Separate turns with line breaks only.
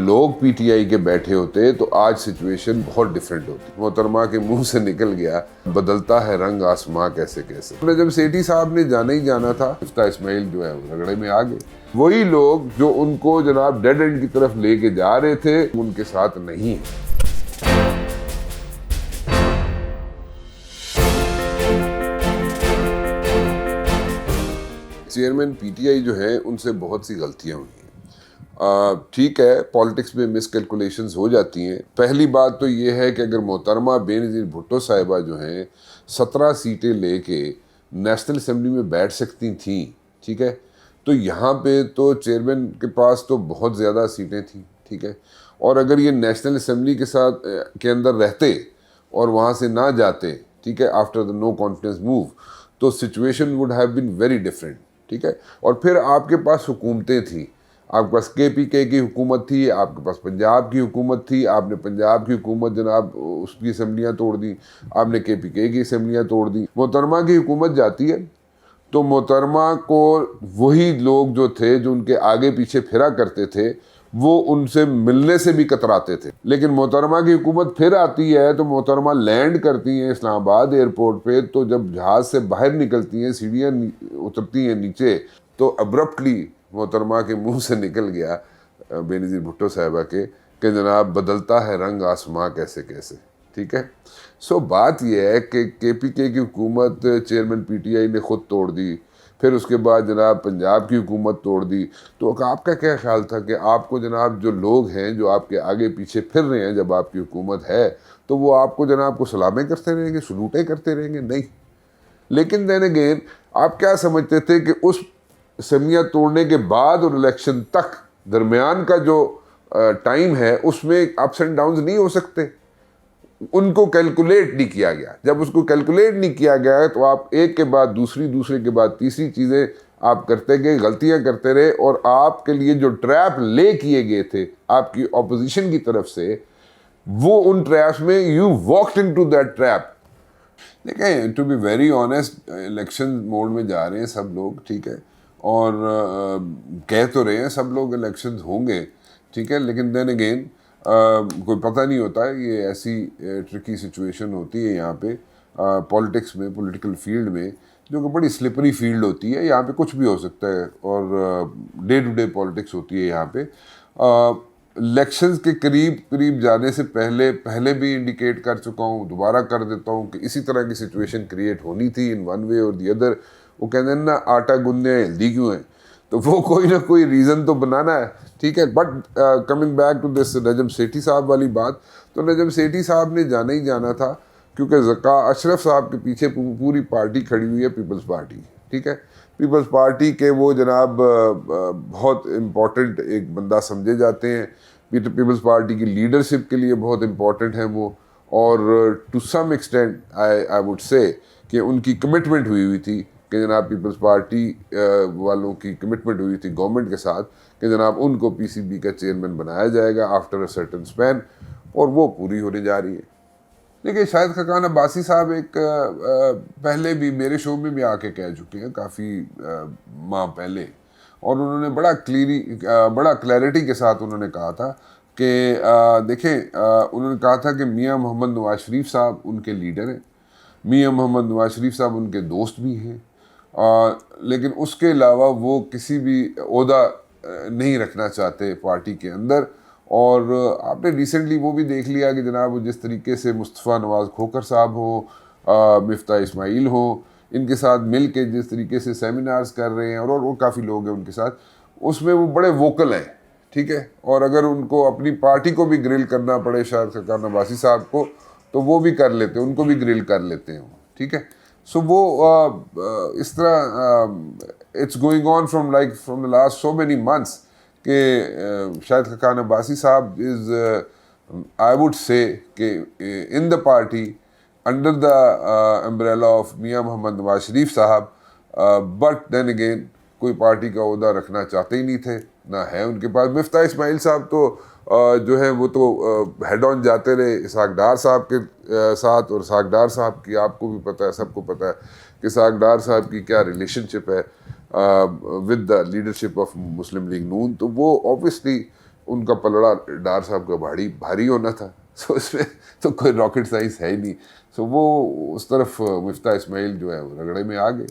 لوگ P T I کے بیٹھے ہوتے تو آج سچویشن بہت ڈیفرنٹ ہوتی. محترمہ کے منہ سے نکل گیا بدلتا ہے رنگ آسماں کیسے کیسے. نجم سیٹھی صاحب نے جانا ہی جانا تھا, مفتاح اسماعیل جو ہے وہ رگڑے میں آ گئے. وہی لوگ جو ان کو جناب ڈیڈ اینڈ کی طرف لے کے جا رہے تھے ان کے ساتھ نہیں ہیں. چیئرمین پی ٹی آئی جو ہے ان سے بہت سی غلطیاں ہوئی ہیں. ٹھیک ہے, پالیٹکس میں مس کیلکولیشنز ہو جاتی ہیں. پہلی بات تو یہ ہے کہ اگر محترمہ بے نظیر بھٹو صاحبہ جو ہیں 17 سیٹیں لے کے نیشنل اسمبلی میں بیٹھ سکتی تھیں, ٹھیک ہے, تو یہاں پہ تو چیئرمین کے پاس تو بہت زیادہ سیٹیں تھیں, ٹھیک ہے, اور اگر یہ نیشنل اسمبلی کے اندر رہتے اور وہاں سے نہ جاتے, ٹھیک ہے, after the no confidence move, تو situation would have been very different, ٹھیک ہے. اور پھر آپ کے پاس حکومتیں تھیں, آپ کے پاس کے پی کے کی حکومت تھی, آپ کے پاس پنجاب کی حکومت تھی, آپ نے پنجاب کی حکومت جناب اس کی اسمبلیاں توڑ دیں, آپ نے کے پی کے کی اسمبلیاں توڑ دیں. محترمہ کی حکومت جاتی ہے تو محترمہ کو وہی لوگ جو تھے جو ان کے آگے پیچھے پھرا کرتے تھے وہ ان سے ملنے سے بھی کتراتے تھے. لیکن محترمہ کی حکومت پھر آتی ہے تو محترمہ لینڈ کرتی ہیں اسلام آباد ایئرپورٹ پہ, تو جب جہاز سے باہر نکلتی ہیں, سیڑھیاں اترتی ہیں نیچے, تو ابرپٹلی محترمہ کے منہ سے نکل گیا بے نظیر بھٹو صاحبہ کے کہ جناب بدلتا ہے رنگ آسماں کیسے کیسے, ٹھیک ہے. سو بات یہ ہے کہ کے پی کے کی حکومت چیئرمین پی ٹی آئی نے خود توڑ دی, پھر اس کے بعد جناب پنجاب کی حکومت توڑ دی. تو آپ کا کیا خیال تھا کہ آپ کو جناب جو لوگ ہیں جو آپ کے آگے پیچھے پھر رہے ہیں جب آپ کی حکومت ہے تو وہ آپ کو جناب کو سلامیں کرتے رہیں گے, سلوٹیں کرتے رہیں گے؟ نہیں. لیکن دین اگین آپ کیا سمجھتے تھے کہ اس اسمبلیاں توڑنے کے بعد اور الیکشن تک درمیان کا جو ٹائم ہے اس میں اپس اینڈ ڈاؤنز نہیں ہو سکتے؟ ان کو کیلکولیٹ نہیں کیا گیا. جب اس کو کیلکولیٹ نہیں کیا گیا تو آپ ایک کے بعد دوسری, دوسرے کے بعد تیسری چیزیں آپ کرتے گئے, غلطیاں کرتے رہے, اور آپ کے لیے جو ٹریپ لے کیے گئے تھے آپ کی اپوزیشن کی طرف سے, وہ ان ٹریپس میں you walked into that trap. دیکھیں, to be very honest, election mode میں جا رہے ہیں سب لوگ, ٹھیک ہے, اور کہہ تو رہے ہیں سب لوگ الیکشنز ہوں گے, ٹھیک ہے, لیکن دین اگین کوئی پتہ نہیں ہوتا ہے. یہ ایسی ٹرکی سچویشن ہوتی ہے یہاں پہ پولیٹکس میں, پولیٹیکل فیلڈ میں, جو کہ بڑی سلپری فیلڈ ہوتی ہے. یہاں پہ کچھ بھی ہو سکتا ہے, اور ڈے ٹو ڈے پولیٹکس ہوتی ہے یہاں پہ. الیکشنز کے قریب جانے سے پہلے بھی انڈیکیٹ کر چکا ہوں, دوبارہ کر دیتا ہوں کہ اسی طرح کی سچویشن کریٹ ہونی تھی ان ون وے اور دی ادر. وہ کہتے ہیں نا آٹا گوندنے ہلدی کیوں ہے, تو وہ کوئی نہ کوئی ریزن تو بنانا ہے, ٹھیک ہے. But coming back to this Najam Sethi صاحب والی بات, تو نجم سیٹھی صاحب نے جانا ہی جانا تھا کیونکہ ذکا اشرف صاحب کے پیچھے پوری پارٹی کھڑی ہوئی ہے, پیپلز پارٹی, ٹھیک ہے. پیپلز پارٹی کے وہ جناب بہت امپورٹنٹ ایک بندہ سمجھے جاتے ہیں, پیپلز پارٹی کی لیڈرشپ کے لیے بہت امپورٹنٹ ہیں وہ, اور to some extent I would سے کہ ان کی کمٹمنٹ ہوئی تھی کہ جناب پیپلز پارٹی والوں کی کمٹمنٹ ہوئی تھی گورنمنٹ کے ساتھ کہ جناب ان کو پی سی بی کا چیئرمین بنایا جائے گا آفٹر اے سرٹن اسپین, اور وہ پوری ہونے جا رہی ہے. دیکھیے, شاہد خاقان عباسی صاحب ایک پہلے بھی میرے شو میں بھی آ کے کہہ چکے ہیں کافی ماہ پہلے, اور انہوں نے بڑا کلیئرٹی کے ساتھ انہوں نے کہا تھا کہ دیکھیں, انہوں نے کہا تھا کہ میاں محمد نواز شریف صاحب ان کے لیڈر ہیں, میاں محمد نواز شریف صاحب ان کے دوست بھی ہیں, لیکن اس کے علاوہ وہ کسی بھی عہدہ نہیں رکھنا چاہتے پارٹی کے اندر. اور آپ نے ریسنٹلی وہ بھی دیکھ لیا کہ جناب وہ جس طریقے سے مصطفیٰ نواز کھوکھر صاحب ہوں, مفتاح اسماعیل ہوں, ان کے ساتھ مل کے جس طریقے سے سیمینارز کر رہے ہیں, اور کافی لوگ ہیں ان کے ساتھ, اس میں وہ بڑے ووکل ہیں, ٹھیک ہے. اور اگر ان کو اپنی پارٹی کو بھی گرل کرنا پڑے شاہد خاقان عباسی صاحب کو, تو وہ بھی کر لیتے ہیں, ان کو بھی گرل کر لیتے ہیں, ٹھیک ہے. سو وہ اس طرح it's going on from the last so many months کہ شاہد خاقان عباسی صاحب از آئی وڈ سے کہ in the party under the umbrella of Mian Muhammad Nawaz Sharif صاحب, بٹ دین اگین کوئی پارٹی کا عہدہ رکھنا چاہتے ہی نہیں تھے, نہ ہے ان کے پاس. مفتاح اسماعیل صاحب تو جو ہیں وہ تو ہیڈ آن جاتے رہے اسحاق ڈار صاحب کے ساتھ, اور اسحاق ڈار صاحب کی آپ کو بھی پتہ ہے, سب کو پتہ ہے کہ اسحاق ڈار صاحب کی کیا ریلیشن شپ ہے with the leadership of Muslim League Noon. تو وہ اوبویسلی ان کا پلڑا ڈار صاحب کا بھاری ہونا تھا. سو اس میں تو کوئی راکٹ سائنس ہے ہی نہیں. سو وہ اس طرف مفتاح اسماعیل جو ہے رگڑے میں آ گئے.